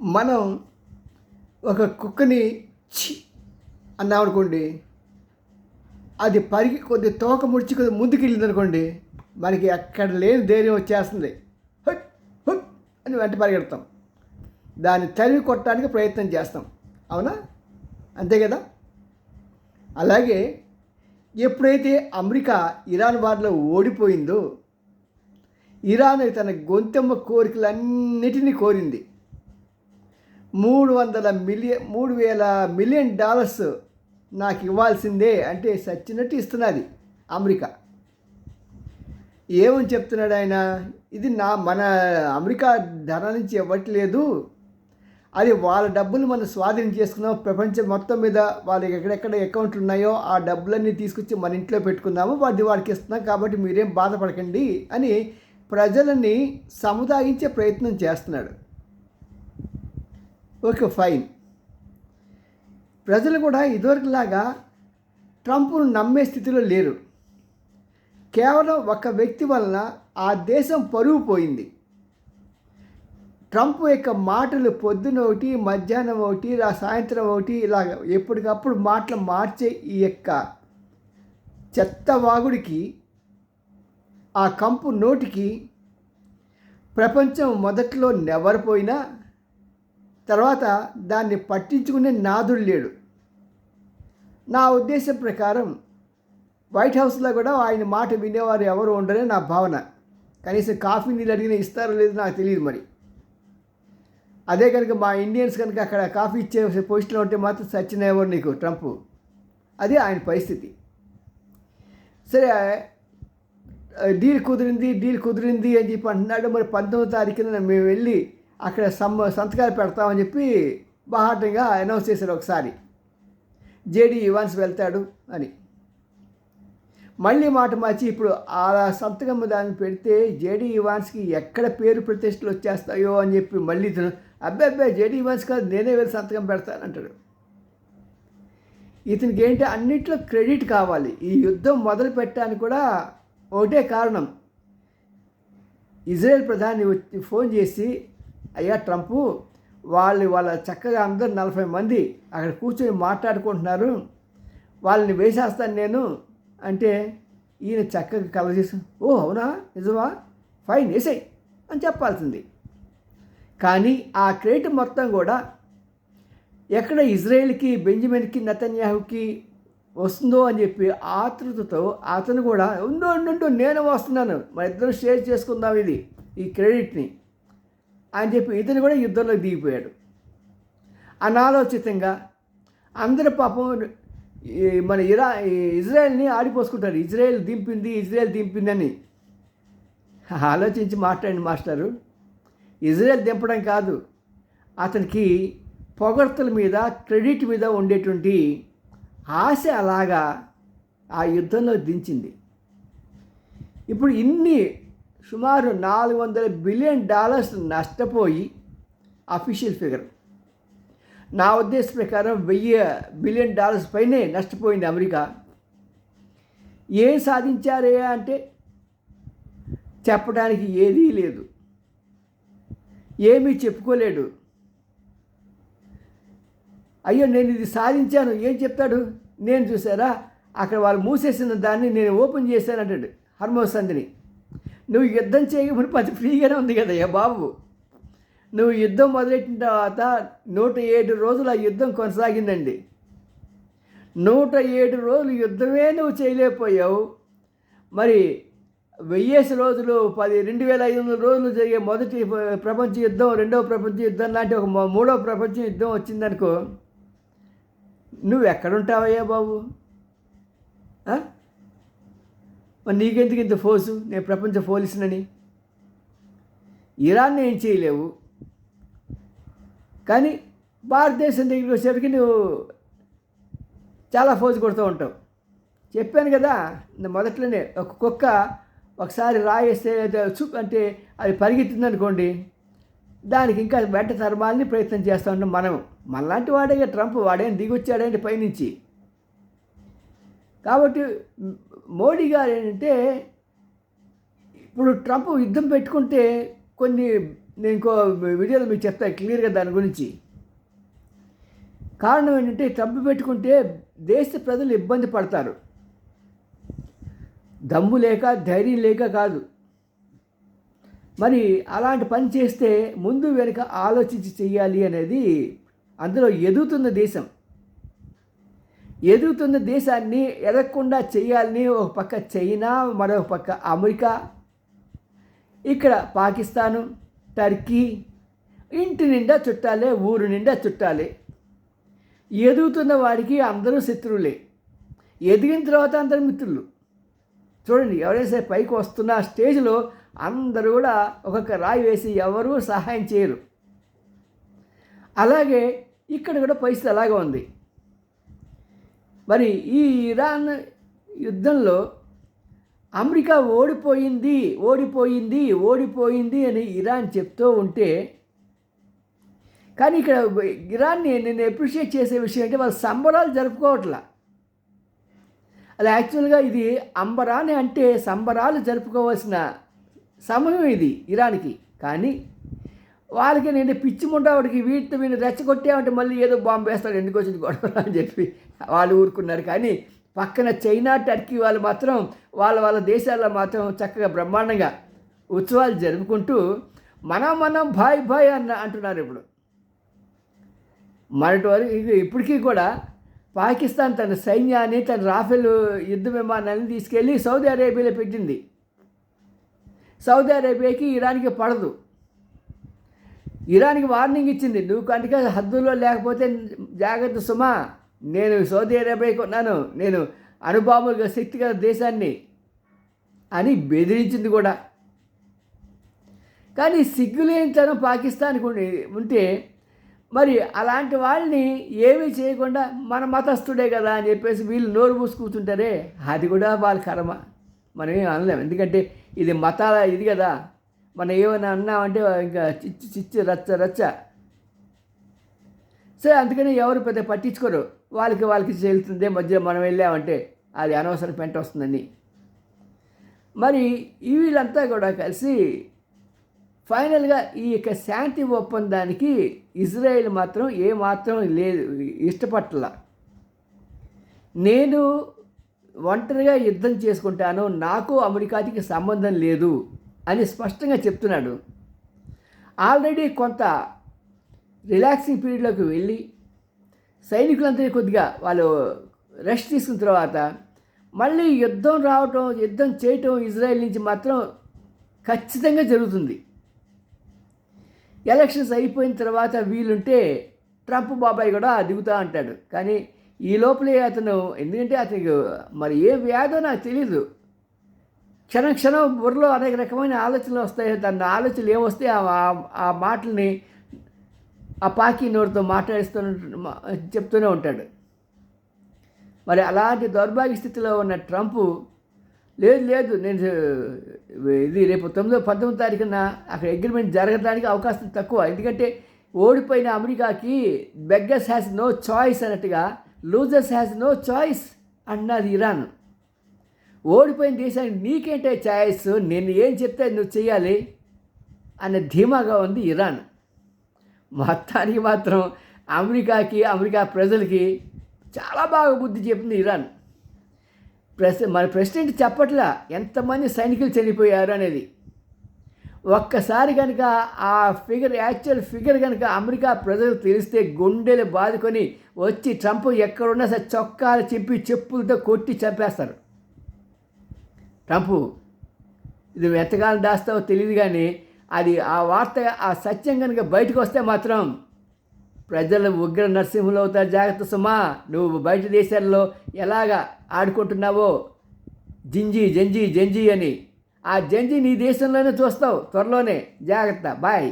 మనం ఒక కుక్కని ఛీ అన్నామనుకోండి, అది పరిగి కొద్ది తోక ముడిచి కొద్ది ముందుకు వెళ్ళిందనుకోండి, మనకి ఎక్కడ లేని ధైర్యం వచ్చేస్తుంది. హట్ హట్ అని వెంట పరిగెడతాం, దాన్ని తరిమి కొట్టడానికి ప్రయత్నం చేస్తాం. అవునా? అంతే కదా. అలాగే ఎప్పుడైతే అమెరికా ఇరాన్ వారిలో ఓడిపోయిందో, ఇరాన్ తన గొంతెమ్మ కోరికలన్నిటినీ కోరింది. 3,000 మిలియన్ డాలర్స్ నాకు ఇవ్వాల్సిందే అంటే సచ్చినట్టు ఇస్తున్నది అమెరికా. ఏమని చెప్తున్నాడు ఆయన? ఇది మన అమెరికా ధర నుంచి ఇవ్వట్లేదు, అది వాళ్ళ డబ్బులు మనం స్వాధీనం చేసుకున్నాం, ప్రపంచం మొత్తం మీద వాళ్ళకి ఎక్కడెక్కడ అకౌంట్లు ఉన్నాయో ఆ డబ్బులన్నీ తీసుకొచ్చి మన ఇంట్లో పెట్టుకుందాము, వాడికి ఇస్తున్నాం, కాబట్టి మీరేం బాధపడకండి అని ప్రజలని సముదాయించే ప్రయత్నం చేస్తున్నాడు. Okay, fine. ప్రజలు కూడా ఇదివరకులాగా ట్రంప్ను నమ్మే స్థితిలో లేరు. కేవలం ఒక వ్యక్తి వలన ఆ దేశం పరువు పోయింది. ట్రంప్ యొక్క మాటలు పొద్దున ఒకటి, మధ్యాహ్నం ఒకటి, సాయంత్రం ఒకటి, ఇలాగ ఎప్పటికప్పుడు మాటలు మార్చే ఈ యొక్క చెత్తవాగుడికి, ఆ కంపు నోటికి ప్రపంచం మొదట్లో నెవరిపోయినా తర్వాత దాన్ని పట్టించుకునే నాదుడు లేడు. నా ఉద్దేశం ప్రకారం వైట్ హౌస్లో కూడా ఆయన మాట వినేవారు ఎవరు ఉండరని నా భావన. కనీసం కాఫీ నీళ్ళు అడిగినా ఇస్తారో లేదో నాకు తెలియదు. మరి అదే కనుక మా ఇండియన్స్ కనుక అక్కడ కాఫీ ఇచ్చే పొజిషన్లో ఉంటే మాత్రం సచ్చినేవారు నీకు ట్రంప్. అది ఆయన పరిస్థితి. సరే, డీల్ కుదిరింది అని చెప్పి అంటున్నాడు. మరి 19వ తారీఖున మేము వెళ్ళి అక్కడ సంతకాలు పెడతామని చెప్పి బాహాటంగా అనౌన్స్ చేశారు ఒకసారి. జేడీ ఇవాన్స్ వెళ్తాడు అని. మళ్ళీ మాట మార్చి ఇప్పుడు ఆ సంతకం దాన్ని పెడితే జేడీ ఇవాన్స్కి ఎక్కడ పేరు ప్రతిష్టలు వచ్చేస్తాయో అని చెప్పి మళ్ళీ అబ్బాయి జేడీ ఇవాన్స్ కాదు, నేనే వెళ్ళి సంతకం పెడతానంటాడు. ఇతనికి ఏంటి, అన్నిట్లో క్రెడిట్ కావాలి. ఈ యుద్ధం మొదలు పెట్టడానికి కూడా ఒకటే కారణం. ఇజ్రాయెల్ ప్రధాని ఫోన్ చేసి, అయ్యా ట్రంపు, వాళ్ళ చక్కగా అందరు 40 మంది అక్కడ కూర్చొని మాట్లాడుకుంటున్నారు, వాళ్ళని వేసేస్తాను నేను అంటే ఈయన చక్కగా కలర్ చేసి, ఓ అవునా, నిజమా, ఫైన్, వేసేయి అని చెప్పాల్సింది. కానీ ఆ క్రెడిట్ మొత్తం కూడా ఎక్కడ ఇజ్రాయెల్కి, బెంజమిన్కి, నెతన్యాహుకి వస్తుందో అని చెప్పి ఆతృతతో అతను కూడా ఉండు నేను వస్తున్నాను, మన ఇద్దరు షేర్ చేసుకుందాం ఈ క్రెడిట్ని అని చెప్పి ఇతను కూడా యుద్ధంలోకి దిగిపోయాడు. అనాలోచితంగా అందరూ పాపం మన ఇజ్రాయెల్ని ఆడిపోసుకుంటారు. ఇజ్రాయెల్ దింపింది అని. ఆలోచించి మాట్లాడండి మాస్టారు. ఇజ్రాయెల్ దింపడం కాదు, అతనికి పొగడ్తల మీద, క్రెడిట్ మీద ఉండేటువంటి ఆశ అలాగా ఆ యుద్ధంలో దించింది. ఇప్పుడు సుమారు $400 బిలియన్ నష్టపోయి, అఫీషియల్ ఫిగర్, నా ఉద్దేశ ప్రకారం $1000 బిలియన్ పైనే నష్టపోయింది అమెరికా. ఏం సాధించారే అంటే చెప్పడానికి ఏదీ లేదు, ఏమీ చెప్పుకోలేడు. అయ్యో నేను ఇది సాధించాను ఏం చెప్తాడు? నేను చూసారా అక్కడ వాళ్ళు మూసేసిన దాన్ని నేను ఓపెన్ చేశానంటాడు హర్మోస్ సంధిని. నువ్వు యుద్ధం చేయకపోతే అది ఫ్రీగానే ఉంది కదయ్యా బాబు. నువ్వు యుద్ధం మొదలెట్టిన తర్వాత 107 రోజులు ఆ యుద్ధం కొనసాగిందండి. 107 రోజులు యుద్ధమే నువ్వు చేయలేకపోయావు. మరి 1000 రోజులు 2500 రోజులు జరిగే మొదటి ప్రపంచ యుద్ధం, రెండవ ప్రపంచ యుద్ధం లాంటి ఒక మూడవ ప్రపంచ యుద్ధం వచ్చిందనుకో, నువ్వు ఎక్కడుంటావయ్యా బాబు? మరి నీకెందుకు ఇంత ఫోర్సు, నేను ప్రపంచ పోలీసునని? ఇరాన్ని ఏం చేయలేవు, కానీ భారతదేశం దగ్గరికి వచ్చేసరికి నువ్వు చాలా ఫోర్స్ కొడుతూ ఉంటావు. చెప్పాను కదా మొదట్లోనే, ఒక కుక్క ఒకసారి రాయేస్తే అంటే అది పరిగెత్తిందనుకోండి, దానికి ఇంకా వెంట తరమాలని ప్రయత్నం చేస్తూ ఉంటాం మనం. మనలాంటి వాడే ట్రంప్, వాడేం దిగొచ్చాడంటే పైనుంచి. కాబట్టి మోడీ గారు ఏంటంటే, ఇప్పుడు ట్రంప్ యుద్ధం పెట్టుకుంటే కొన్ని నేను ఇంకో వీడియోలో మీకు చెప్తాను క్లియర్గా దాని గురించి. కారణం ఏంటంటే ట్రంప్ పెట్టుకుంటే దేశ ప్రజలు ఇబ్బంది పడతారు. దమ్ము లేక ధైర్యం లేక కాదు. మరి అలాంటి పని చేస్తే ముందు వెనుక ఆలోచించి చెయ్యాలి అనేది. అందులో ఎదుగుతున్న దేశాన్ని ఎదగకుండా చేయాలని ఒక పక్క చైనా, మరొక పక్క అమెరికా, ఇక్కడ పాకిస్తాను, టర్కీ, ఇంటి నిండా చుట్టాలే, ఊరు నిండా చుట్టాలే. ఎదుగుతున్న వాడికి అందరూ శత్రువులే, ఎదిగిన తర్వాత అందరూ మిత్రులు. చూడండి, ఎవరైతే పైకి వస్తున్న స్టేజ్లో అందరూ కూడా ఒక్కొక్క రాయి వేసి ఎవరూ సహాయం చేయరు. అలాగే ఇక్కడ కూడా పరిస్థితి అలాగే ఉంది. మరి ఈ ఇరాన్ యుద్ధంలో అమెరికా ఓడిపోయింది అని ఇరాన్ చెప్తూ ఉంటే, కానీ ఇక్కడ ఇరాన్ని నేను అప్రిషియేట్ చేసే విషయం అంటే వాళ్ళు సంబరాలు జరుపుకోవట్లా. అది యాక్చువల్గా ఇది అంబరాని అంటే సంబరాలు జరుపుకోవాల్సిన సమయం ఇది ఇరాన్కి. కానీ వాళ్ళకి నేను పిచ్చి ముంటావాడికి వీటితో వీళ్ళు రెచ్చగొట్టామంటే మళ్ళీ ఏదో బాంబు వేస్తాడు, ఎందుకు వచ్చింది గొడవ అని చెప్పి వాళ్ళు ఊరుకున్నారు. కానీ పక్కన చైనా, టర్కీ వాళ్ళు మాత్రం వాళ్ళ దేశాల్లో మాత్రం చక్కగా బ్రహ్మాండంగా ఉత్సవాలు జరుపుకుంటూ మనం భాయ్ అంటున్నారు. ఇప్పుడు మనటి వరకు ఇప్పటికీ కూడా పాకిస్తాన్ తన సైన్యాన్ని, తన రాఫెల్ యుద్ధ విమానాన్ని తీసుకెళ్ళి సౌదీ అరేబియాలో పెట్టింది. సౌదీ అరేబియాకి ఇరాన్కి పడదు. ఇరాన్కి వార్నింగ్ ఇచ్చింది, నువ్వు కనుక హద్దులో లేకపోతే జాగ్రత్త సుమా, నేను సౌదీ అరేబియాకి ఉన్నాను, నేను అణుబాంబులుగా శక్తిగల దేశాన్ని అని బెదిరించింది కూడా. కానీ సిగ్గులేనితనం పాకిస్తాన్కి ఉంటే మరి అలాంటి వాళ్ళని ఏమీ చేయకుండా మన మతస్థుడే కదా అని చెప్పేసి వీళ్ళు నోరు మూసి కూర్చుంటారే, అది కూడా వాళ్ళ కర్మ. మనం ఏం అనలేము, ఎందుకంటే ఇది మతాల ఇది కదా. మనం ఏమైనా అన్నామంటే ఇంకా చిచ్చి రచ్చ. సరే, అందుకని ఎవరు పెద్ద పట్టించుకోరు. వాళ్ళకి చెల్లుతుంది, మధ్య మనం వెళ్ళామంటే అది అనవసరం పెంట వస్తుందని. మరి వీళ్ళంతా కూడా కలిసి ఫైనల్గా ఈ యొక్క శాంతి ఒప్పందానికి ఇజ్రాయెల్ మాత్రం ఏమాత్రం లేదు, ఇష్టపట్ల. నేను ఒంటరిగా యుద్ధం చేసుకుంటాను, నాకు అమెరికాకి సంబంధం లేదు అని స్పష్టంగా చెప్తున్నాడు. ఆల్రెడీ కొంత రిలాక్సింగ్ పీరియడ్లోకి వెళ్ళి సైనికులంతా కొద్దిగా వాళ్ళు రెస్ట్ తీసుకున్న తర్వాత మళ్ళీ యుద్ధం చేయటం ఇజ్రాయెల్ నుంచి మాత్రం ఖచ్చితంగా జరుగుతుంది. ఎలక్షన్స్ అయిపోయిన తర్వాత వీలుంటే ట్రంప్ బాబాయ్ కూడా దిగుతూ అంటాడు. కానీ ఈ లోపలే అతను, ఎందుకంటే అతనికి మరి ఏ వ్యాధో నాకు తెలీదు, క్షణం బుర్రలో అనేక రకమైన ఆలోచనలు వస్తాయి. తన ఆలోచనలు ఏమొస్తే ఆ మాటల్ని ఆ పాకి నోటితో చెప్తూనే ఉంటాడు. మరి అలాంటి దౌర్భాగ్య స్థితిలో ఉన్న ట్రంప్ లేదు నేను ఇది రేపు 19 తారీఖున అక్కడ అగ్రిమెంట్ జరగడానికి అవకాశం తక్కువ. ఎందుకంటే ఓడిపోయిన అమెరికాకి బెగ్గర్స్ హ్యాస్ నో చాయిస్ అన్నట్టుగా లూజర్స్ హ్యాస్ నో చాయిస్ అన్నది ఇరాన్. ఓడిపోయిన దేశానికి నీకేంటే చాయిస్, నేను ఏం చెప్తే నువ్వు చేయాలి అనే ధీమాగా ఉంది ఇరాన్. మొత్తానికి మాత్రం అమెరికా ప్రజలకి చాలా బాగా బుద్ధి చెప్పింది ఇరాన్. మన ప్రెసిడెంట్ చెప్పట్లా ఎంతమంది సైనికులు చనిపోయారు అనేది. ఒక్కసారి కనుక ఆ యాక్చువల్ ఫిగర్ కనుక అమెరికా ప్రజలు తెలిస్తే గుండెలు బాదుకొని వచ్చి ట్రంప్ ఎక్కడున్నా సరే చొక్కాలు చింపి చెప్పులతో కొట్టి చంపేస్తారు. ట్రంప్ ఇది ఎంతకాలం దాస్తావో తెలియదు, కానీ అది ఆ వార్త ఆ సత్యం కనుక బయటకు వస్తే మాత్రం ప్రజలు ఉగ్ర నరసింహులు అవుతారు. జాగ్రత్త సుమా, నువ్వు బయట దేశాల్లో ఎలాగా ఆడుకుంటున్నావో జంజీ అని, ఆ జంజీ నీ దేశంలోనే చూస్తావు త్వరలోనే. జాగ్రత్త, బాయ్.